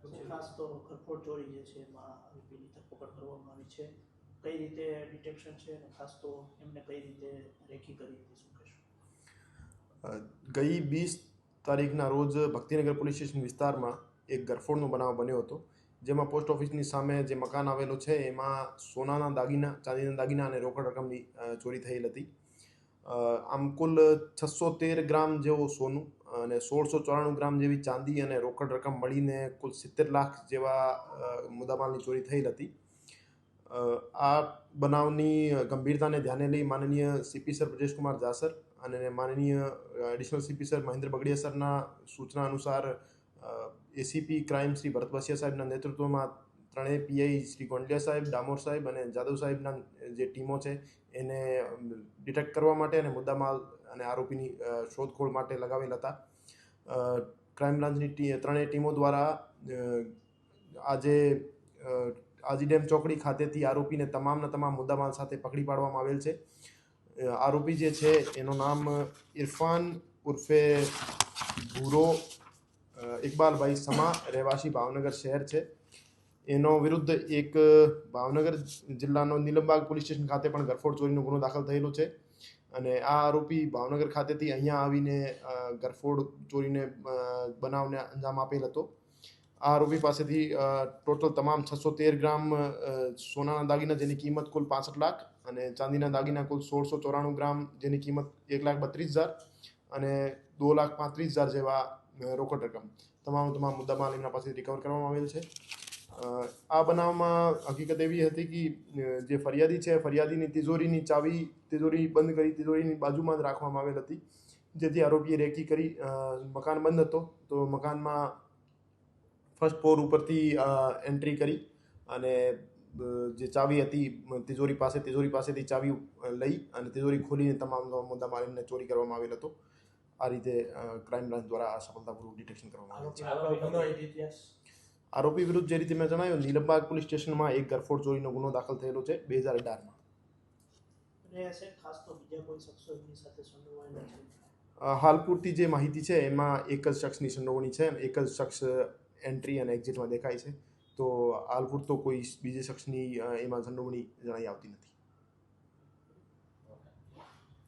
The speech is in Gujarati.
ખાસ તો ઘરફોડ ચોરી જે છે એમાં આરોપીની ધરપકડ કરવામાં આવી છે. કઈ રીતે ડિટેક્શન છે અને ખાસ તો એમને કઈ રીતે રેકી કરી હતી શું કહેશો? ગઈ 20 તારીખના રોજ ભક્તિનગર પોલીસ સ્ટેશન વિસ્તારમાં એક ગરફોડનો બનાવ બન્યો હતો, જેમાં પોસ્ટ ઓફિસની સામે જે મકાન આવેલું છે એમાં સોનાના દાગીના, ચાંદીના દાગીના અને રોકડ રકમની ચોરી થયેલ હતી. આમ કુલ 613 ગ્રામ જેવો સોનું અને 1694 ગ્રામ જેવી ચાંદી અને રોકડ રકમ મળીને કુલ 70 લાખ જેવા મુદ્દામાલની ચોરી થયેલ હતી. આ બનાવની ગંભીરતાને ધ્યાને લઈ માનનીય સીપી સર બ્રજેશકુમાર જાસર અને માનનીય additional CP sir Mahendra Bagadiya સરના સૂચના અનુસાર એસીપી ક્રાઇમ શ્રી ભરત બસિયા સાહેબના નેતૃત્વમાં ત્રણેય પીઆઈ શ્રી ગોંડલિયા સાહેબ, ડામોર સાહેબ અને જાદવ સાહેબના જે ટીમો છે એને ડિટેક્ટ કરવા માટે અને મુદ્દામાલ અને આરોપીની શોધખોળ માટે લગાવેલ હતા. ક્રાઇમ બ્રાન્ચની ત્રણેય ટીમો દ્વારા આજે આજી ડેમ ચોકડી ખાતેથી આરોપીને તમામના તમામ મુદ્દામાલ સાથે પકડી પાડવામાં આવેલ છે. આરોપી જે છે એનું નામ ઇરફાન ઉર્ફે ભૂરો ઇકબાલભાઈ સમા, રહેવાસી ભાવનગર શહેર છે. એનો વિરુદ્ધ એક ભાવનગર જિલ્લાનો નીલમબાગ પોલીસ સ્ટેશન ખાતે પણ ગરફોડ ચોરીનો ગુનો દાખલ થયેલો છે અને આ આરોપી ભાવનગર ખાતેથી અહીંયા આવીને ગરફોડ ચોરીને બનાવને અંજામ આપેલ હતો. આ આરોપી પાસેથી ટોટલ તમામ 613 ગ્રામ સોનાના દાગીના જેની કિંમત કુલ 65 લાખ અને ચાંદીના દાગીના કુલ 1694 ગ્રામ જેની કિંમત 1,32,000 અને 2,35,000 જેવા રોકડ રકમ તમામ મુદ્દામાલ એમના પાસેથી રિકવર કરવામાં આવેલ છે. આ બનાવમાં હકીકત એવી હતી કે જે ફરિયાદી છે ફરિયાદીની તિજોરીની ચાવી તિજોરી બંધ કરી તિજોરીની બાજુમાં જ રાખવામાં આવેલ હતી, જેથી આરોપીએ રેકી કરી મકાન બંધ હતો તો મકાનમાં ફર્સ્ટ ફ્લોર ઉપરથી એન્ટ્રી કરી અને જે ચાવી હતી તિજોરી પાસેથી ચાવી લઈ અને તિજોરી ખોલીને તમામ મુદ્દામાલ એમને ચોરી કરવામાં આવેલ હતો. આ રીતે ક્રાઇમ બ્રાન્ચ દ્વારા આ સફળતાપૂર્વક ડિટેક્શન કરવામાં આવે છે. આરોપી વિરુદ્ધ જે રીતે મેં જણાવ્યું, નીલમબાગ પોલીસ સ્ટેશનમાં એક ગરફોડ ચોરીનો ગુનો દાખલ થયેલો છે 2018માં. હાલ પૂરતી જે માહિતી છે એમાં એક જ શખ્સની સંડોવણી છે, એક જ શખ્સ એન્ટ્રી અને એક્ઝિટમાં દેખાય છે, તો હાલ પૂરતો કોઈ બીજે શખ્સની એમાં સંડોવણી જણાઈ આવતી નથી.